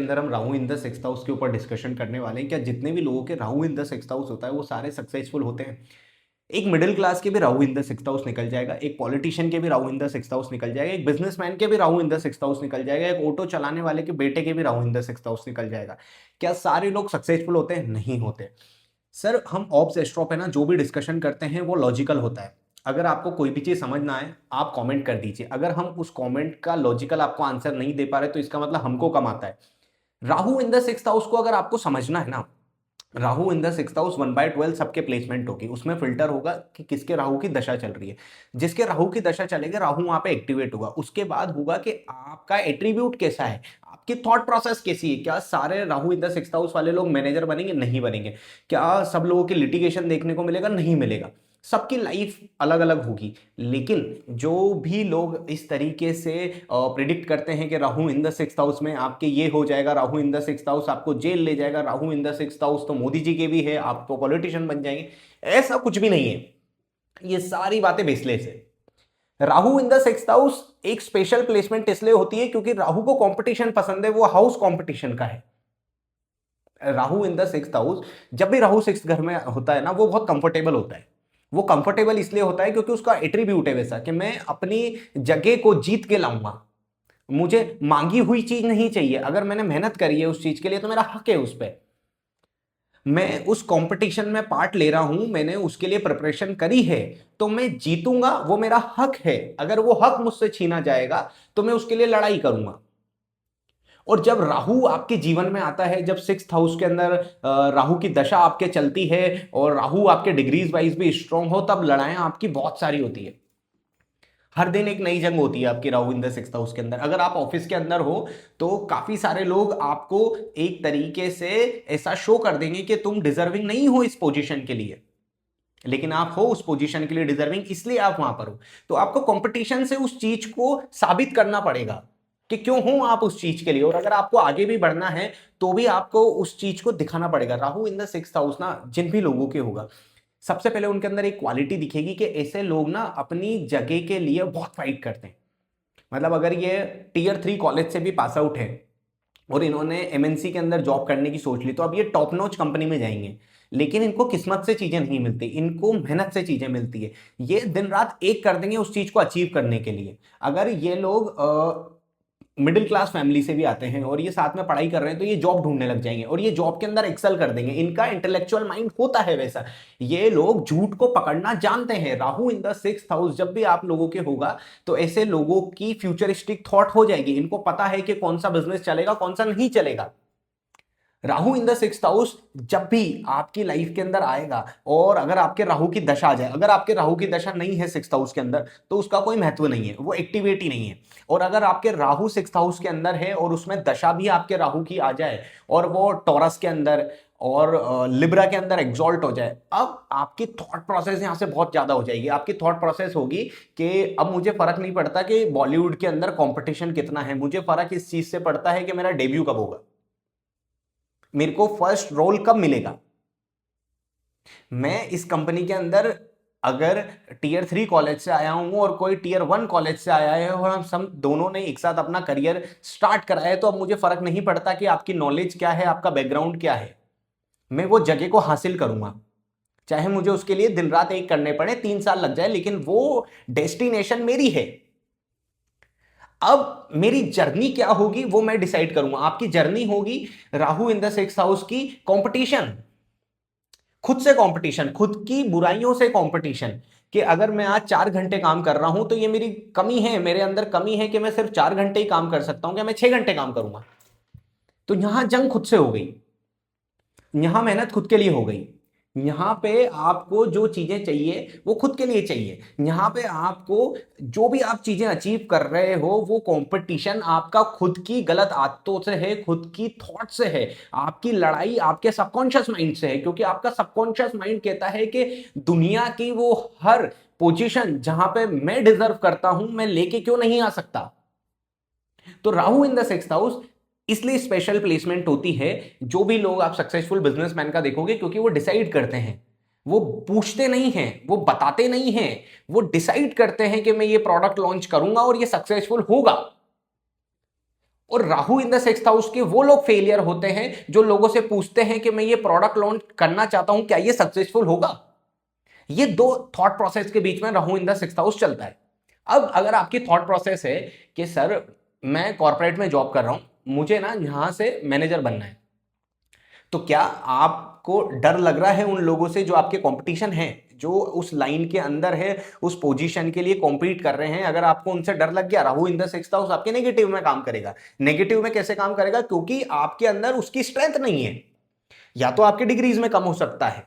अंदर हम Rahu in the sixth house के ऊपर डिस्कशन करने वाले हैं। क्या जितने भी लोगों के Rahu in the sixth house होता है वो सारे सक्सेसफुल होते हैं? एक मिडिल क्लास के भी Rahu in the sixth house निकल जाएगा, एक पॉलिटिशियन के भी Rahu in the sixth house निकल जाएगा, एक बिजनेसमैन के भी Rahu in the sixth house निकल जाएगा, एक ऑटो चलाने वाले के बेटे के भी Rahu in the sixth house निकल जाएगा। क्या सारे लोग सक्सेसफुल होते हैं? नहीं होते। सर, हम ऑब्स एस्ट्रो पे ना जो भी डिस्कशन करते हैं वो लॉजिकल होता है। अगर आपको कोई भी चीज समझ ना आए, आप कमेंट कर दीजिए। अगर हम उस कमेंट का लॉजिकल आपको आंसर नहीं दे पा रहे तो इसका मतलब हमको कम आता है। Rahu in the sixth house को अगर आपको समझना है ना, Rahu in the sixth house 1/12 सबके प्लेसमेंट होगी। उसमें फिल्टर होगा कि किसके राहु की दशा चल रही है। जिसके राहु की दशा चलेगी, राहु वहां पे एक्टिवेट होगा। उसके बाद होगा कि आपका एट्रीब्यूट कैसा है, आपकी थॉट प्रोसेस कैसी है। क्या सारे Rahu in the sixth house वाले लोग मैनेजर बनेंगे? नहीं बनेंगे। क्या सब लोगों की लिटिगेशन देखने को मिलेगा? नहीं मिलेगा। सबकी लाइफ अलग अलग होगी। लेकिन जो भी लोग इस तरीके से प्रिडिक्ट करते हैं कि Rahu in the sixth house में आपके ये हो जाएगा, Rahu in the sixth house आपको जेल ले जाएगा, Rahu in the sixth house तो मोदी जी के भी है, आप तो पॉलिटिशियन बन जाएंगे, ऐसा कुछ भी नहीं है। ये सारी बातें बेसलेस है। Rahu in the sixth house एक स्पेशल प्लेसमेंट इसलिए होती है क्योंकि राहु को कंपटीशन पसंद है, वो हाउस कंपटीशन का है। Rahu in the sixth house, जब भी राहु सिक्स्थ घर में होता है ना, वो बहुत कंफर्टेबल होता है। वो कंफर्टेबल इसलिए होता है क्योंकि उसका एट्रीब्यूट है वैसा कि मैं अपनी जगह को जीत के लाऊंगा। मुझे मांगी हुई चीज नहीं चाहिए। अगर मैंने मेहनत करी है उस चीज के लिए तो मेरा हक है उस पर। मैं उस कंपटीशन में पार्ट ले रहा हूं, मैंने उसके लिए प्रिपरेशन करी है, तो मैं जीतूंगा, वो मेरा हक है। अगर वो हक मुझसे छीना जाएगा तो मैं उसके लिए लड़ाई करूंगा। और जब राहु आपके जीवन में आता है, जब सिक्स्थ हाउस के अंदर राहु की दशा आपके चलती है और राहु आपके डिग्रीज वाइज भी स्ट्रांग हो, तब लड़ाइयां आपकी बहुत सारी होती है। हर दिन एक नई जंग होती है आपकी Rahu in the sixth house के अंदर। अगर आप ऑफिस के अंदर हो तो काफी सारे लोग आपको एक तरीके से ऐसा शो कर देंगे कि तुम डिजर्विंग नहीं हो इस पोजीशन के लिए, लेकिन आप हो उस पोजीशन के लिए डिजर्विंग, इसलिए आप वहां पर हो। तो आपको कंपटीशन से उस चीज को साबित करना पड़ेगा कि क्यों हो आप उस चीज के लिए। और अगर आपको आगे भी बढ़ना है तो भी आपको उस चीज को दिखाना पड़ेगा। Rahu in the sixth house ना जिन भी लोगों के होगा, सबसे पहले उनके अंदर एक क्वालिटी दिखेगी कि ऐसे लोग ना अपनी जगह के लिए बहुत फाइट करते हैं। मतलब अगर ये टियर 3 कॉलेज से भी पास आउट है और इन्होंने एमएनसी के अंदर जॉब करने की सोच ली, तो अब ये टॉप नॉच कंपनी में जाएंगे। लेकिन इनको किस्मत से चीजें नहीं मिलती, इनको मेहनत से चीजें मिलती है। ये दिन रात एक कर देंगे उस चीज को अचीव करने के लिए। अगर ये लोग मिडिल क्लास फैमिली से भी आते हैं और ये साथ में पढ़ाई कर रहे हैं तो ये जॉब ढूंढने लग जाएंगे और ये जॉब के अंदर एक्सेल कर देंगे। इनका इंटेलेक्चुअल माइंड होता है वैसा। ये लोग झूठ को पकड़ना जानते हैं। Rahu in the sixth house जब भी आप लोगों के होगा तो ऐसे लोगों की फ्यूचरिस्टिक थॉट हो जाएगी। इनको पता है कि कौन सा बिजनेस चलेगा, कौन सा नहीं चलेगा। Rahu in the sixth house जब भी आपकी लाइफ के अंदर आएगा, और अगर आपके राहु की दशा आ जाए, अगर आपके राहु की दशा नहीं है सिक्स्थ हाउस के अंदर तो उसका कोई महत्व नहीं है, वो एक्टिवेट ही नहीं है। और अगर आपके राहु सिक्स्थ हाउस के अंदर है और उसमें दशा भी आपके राहु की आ जाए और वो टॉरस के अंदर और लिब्रा के अंदर एग्जॉल्ट हो जाए, अब आपकी थॉट प्रोसेस यहां से बहुत ज्यादा हो जाएगी। आपकी थॉट प्रोसेस होगी कि अब मुझे फर्क नहीं पड़ता कि बॉलीवुड के अंदर कंपटीशन कितना है, मुझे फर्क इस चीज से पड़ता है कि मेरा डेब्यू कब होगा, मेरे को फर्स्ट रोल कब मिलेगा। मैं इस कंपनी के अंदर अगर टियर 3 कॉलेज से आया हूं और कोई टियर 1 कॉलेज से आया है और हम सब दोनों ने एक साथ अपना करियर स्टार्ट करा है, तो अब मुझे फर्क नहीं पड़ता कि आपकी नॉलेज क्या है, आपका बैकग्राउंड क्या है। मैं वो जगह को हासिल करूंगा, चाहे मुझे उसके लिए दिन रात एक करने पड़े, 3 साल लग जाए, लेकिन वो डेस्टिनेशन मेरी है। अब मेरी जर्नी क्या होगी वो मैं डिसाइड करूंगा। आपकी जर्नी होगी Rahu in the sixth house की कंपटीशन, खुद से कंपटीशन, खुद की बुराइयों से कंपटीशन। कि अगर मैं आज 4 घंटे काम कर रहा हूं तो ये मेरी कमी है, मेरे अंदर कमी है कि मैं सिर्फ 4 घंटे ही काम कर सकता हूं, क्या मैं 6 घंटे काम करूंगा। तो यहां जंग खुद से हो गई, यहां मेहनत खुद के लिए हो गई। यहां पे आपको जो चीजें चाहिए वो खुद के लिए चाहिए। यहां पे आपको जो भी आप चीजें अचीव कर रहे हो वो कंपटीशन आपका खुद की गलत आदतों से है, खुद की थॉट से है। आपकी लड़ाई आपके सबकॉन्शियस माइंड से है, क्योंकि आपका सबकॉन्शियस माइंड कहता है कि दुनिया की वो हर पोजीशन जहां पे मैं डिजर्व करता हूं, मैं लेके क्यों नहीं आ सकता। तो Rahu in the sixth house इसलिए स्पेशल प्लेसमेंट होती है। जो भी लोग आप सक्सेसफुल बिजनेसमैन का देखोगे, क्योंकि वो डिसाइड करते हैं, वो पूछते नहीं हैं, वो बताते नहीं हैं, वो डिसाइड करते हैं कि मैं ये प्रोडक्ट लॉन्च करूंगा और ये सक्सेसफुल होगा। और Rahu in the sixth house के वो लोग फेलियर होते हैं जो लोगों से पूछते हैं कि मैं ये प्रोडक्ट लॉन्च करना चाहता हूं, क्या ये सक्सेसफुल होगा। ये दो थॉट प्रोसेस के बीच में Rahu in the sixth house चलता है। अब अगर आपकी थॉट प्रोसेस है कि सर मैं कॉर्पोरेट में जॉब कर रहा हूं, मुझे ना यहां से मैनेजर बनना है, तो क्या आपको डर लग रहा है उन लोगों से जो आपके कंपटीशन है, जो उस लाइन के अंदर है, उस पोजीशन के लिए कॉम्पीट कर रहे हैं? अगर आपको उनसे डर लग गया, Rahu in the sixth house आपके नेगेटिव में काम करेगा। नेगेटिव में कैसे काम करेगा? क्योंकि आपके अंदर उसकी स्ट्रेंथ नहीं है। या तो आपके डिग्रीज में कम हो सकता है,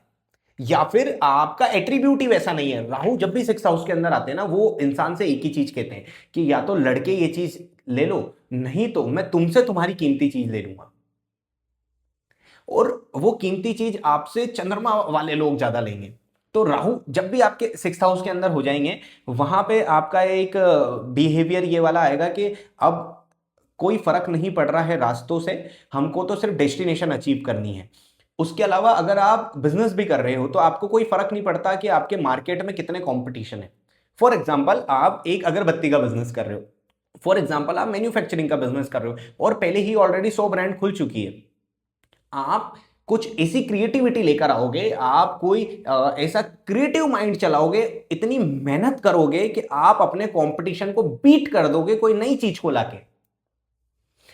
या फिर आपका एट्रीब्यूट ही वैसा नहीं है। राहु जब भी सिक्स्थ हाउस के अंदर आते हैं ना, वो इंसान से एक ही चीज कहते हैं कि या तो लड़के ये चीज ले लो, नहीं तो मैं तुमसे तुम्हारी कीमती चीज ले लूंगा। और वो कीमती चीज आपसे चंद्रमा वाले लोग ज्यादा लेंगे। तो राहु जब भी आपके सिक्स्थ हाउस के अंदर हो जाएंगे, वहां पे आपका एक बिहेवियर ये वाला आएगा कि अब कोई फर्क नहीं पड़ रहा है रास्तों से, हमको तो सिर्फ डेस्टिनेशन अचीव करनी है। उसके अलावा अगर आप बिजनेस भी कर रहे हो तो आपको कोई फर्क नहीं पड़ता कि आपके मार्केट में कितने कंपटीशन है। फॉर एग्जाम्पल, आप एक अगरबत्ती का बिजनेस कर रहे हो, फॉर एग्जाम्पल आप मैन्युफैक्चरिंग का बिजनेस कर रहे हो और पहले ही ऑलरेडी 100 ब्रांड खुल चुकी है। आप कुछ ऐसी क्रिएटिविटी लेकर आओगे, आप कोई ऐसा क्रिएटिव माइंड चलाओगे, इतनी मेहनत करोगे कि आप अपने कंपटीशन को बीट कर दोगे कोई नई चीज को लाके।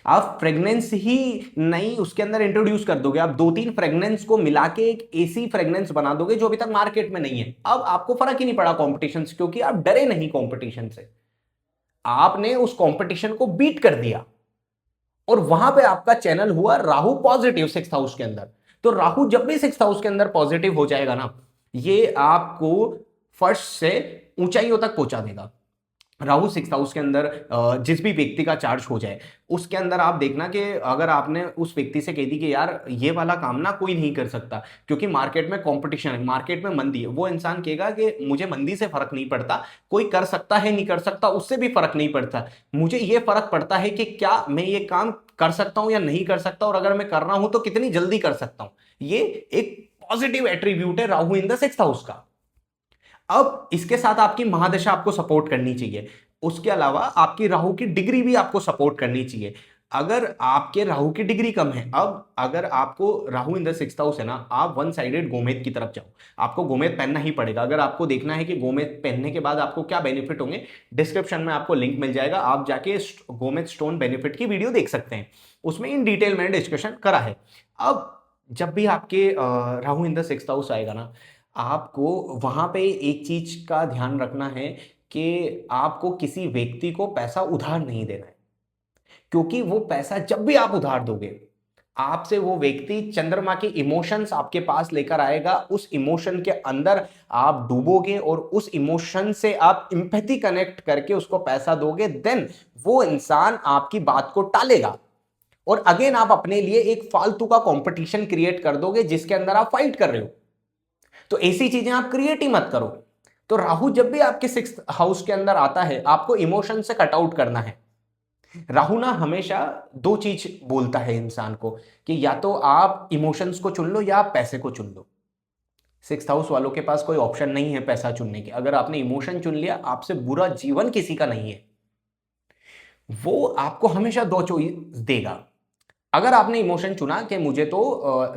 आप फ्रेग्रेंस ही नई उसके अंदर इंट्रोड्यूस कर दोगे, आप 2-3 फ्रेग्रेंस को मिला के एक ऐसी फ्रेग्रेंस बना दोगे जो अभी तक मार्केट में नहीं है। अब आपको फर्क ही नहीं पड़ा कंपटीशन से, क्योंकि आप डरे नहीं कंपटीशन से, आपने उस कंपटीशन को बीट कर दिया। और वहां पे आपका चैनल हुआ राहु पॉजिटिव सिक्स्थ हाउस के अंदर। तो राहु जब भी सिक्स्थ हाउस के अंदर पॉजिटिव हो जाएगा ना, ये आपको फर्स्ट से ऊंचाइयों तक पहुंचा देगा। राहु सिक्स्थ हाउस के अंदर जिस भी व्यक्ति का चार्ज हो जाए, उसके अंदर आप देखना कि अगर आपने उस व्यक्ति से कह दी कि यार ये वाला काम ना कोई नहीं कर सकता क्योंकि मार्केट में कंपटीशन है, मार्केट में मंदी है, वो इंसान कहेगा कि मुझे मंदी से फर्क नहीं पड़ता, कोई कर सकता है नहीं कर सकता उससे भी फर्क नहीं पड़ता, मुझे ये फर्क पड़ता है कि क्या मैं ये काम कर सकता हूं या नहीं कर सकता, और अगर मैं कर रहा हूं तो कितनी जल्दी कर सकता हूं। ये एक पॉजिटिव एट्रीब्यूट है Rahu in the sixth house का। अब इसके साथ आपकी महादशा आपको सपोर्ट करनी चाहिए, उसके अलावा आपकी राहु की डिग्री भी आपको सपोर्ट करनी चाहिए। अगर आपके राहु की डिग्री कम है, अब अगर आपको Rahu in the sixth house है ना, आप वन साइडेड गोमेद की तरफ जाओ, आपको गोमेद पहनना ही पड़ेगा। अगर आपको देखना है कि गोमेद पहनने के बाद आपको क्या बेनिफिट होंगे, डिस्क्रिप्शन में आपको लिंक मिल जाएगा, आप जाके गोमेद स्टोन बेनिफिट की वीडियो देख सकते हैं, उसमें इन डिटेल में डिस्कशन करा है। अब जब भी आपके Rahu in the sixth house आएगा ना, आपको वहां पे एक चीज का ध्यान रखना है कि आपको किसी व्यक्ति को पैसा उधार नहीं देना है, क्योंकि वो पैसा जब भी आप उधार दोगे, आपसे वो व्यक्ति चंद्रमा के इमोशंस आपके पास लेकर आएगा, उस इमोशन के अंदर आप डूबोगे और उस इमोशन से आप इंपैथी कनेक्ट करके उसको पैसा दोगे, देन वो इंसान आपकी बात को टालेगा और अगेन आप अपने लिए एक फालतू का कंपटीशन क्रिएट कर दोगे जिसके अंदर आप फाइट कर रहे हो। तो ऐसी चीजें आप क्रिएट ही मत करो। तो राहु जब भी आपके सिक्स्थ हाउस के अंदर आता है, आपको इमोशन से कट आउट करना है। राहु ना हमेशा दो चीज बोलता है इंसान को कि या तो आप इमोशंस को चुन लो या आप पैसे को चुन लो। सिक्स्थ हाउस वालों के पास कोई ऑप्शन नहीं है पैसा चुनने के। अगर आपने इमोशन चुन लिया, आपसे बुरा जीवन किसी का नहीं है। वो आपको हमेशा दो चॉइस देगा। अगर आपने इमोशन चुना कि मुझे तो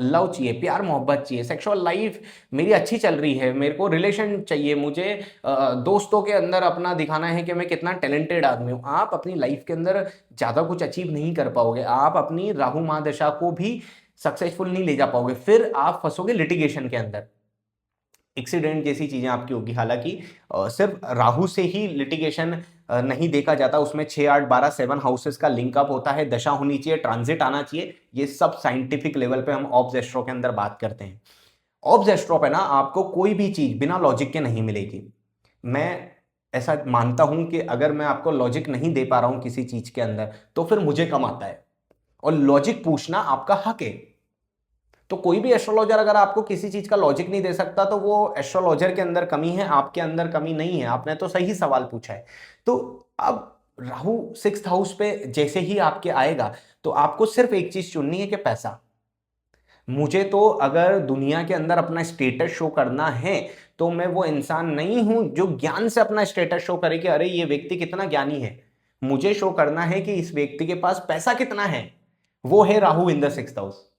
लव चाहिए, प्यार मोहब्बत चाहिए, सेक्सुअल लाइफ मेरी अच्छी चल रही है, मेरे को रिलेशन चाहिए, मुझे दोस्तों के अंदर अपना दिखाना है कि मैं कितना टैलेंटेड आदमी हूँ, आप अपनी लाइफ के अंदर ज़्यादा कुछ अचीव नहीं कर पाओगे, आप अपनी राहु महादशा को भी सक्सेसफुल नहीं ले जा पाओगे, फिर आप फंसोगे लिटिगेशन के अंदर, एक्सीडेंट जैसी चीजें आपकी होगी। हालांकि सिर्फ राहु से ही लिटिगेशन नहीं देखा जाता, उसमें 6, 8, 12, 7 हाउसेस का लिंकअप होता है, दशा होनी चाहिए, ट्रांजिट आना चाहिए। ये सब साइंटिफिक लेवल पे हम ऑब्स एस्ट्रो के अंदर बात करते हैं। ऑब्स एस्ट्रो पे ना आपको कोई भी चीज बिना लॉजिक के नहीं मिलेगी। मैं ऐसा मानता हूं कि अगर मैं आपको लॉजिक नहीं दे पा रहा हूं किसी चीज के अंदर, तो फिर मुझे कम आता है, और लॉजिक पूछना आपका हक है। तो कोई भी एस्ट्रोलॉजर अगर आपको किसी चीज का लॉजिक नहीं दे सकता, तो वो एस्ट्रोलॉजर के अंदर कमी है, आपके अंदर कमी नहीं है, आपने तो सही सवाल पूछा है। तो अब राहु सिक्स्थ हाउस पे जैसे ही आपके आएगा, तो आपको सिर्फ एक चीज चुननी है कि पैसा। मुझे तो अगर दुनिया के अंदर अपना स्टेटस शो करना है, तो मैं वो इंसान नहीं हूं जो ज्ञान से अपना स्टेटस शो करे कि अरे ये व्यक्ति कितना ज्ञानी है। मुझे शो करना है कि इस व्यक्ति के पास पैसा कितना है, वो है Rahu in the sixth house.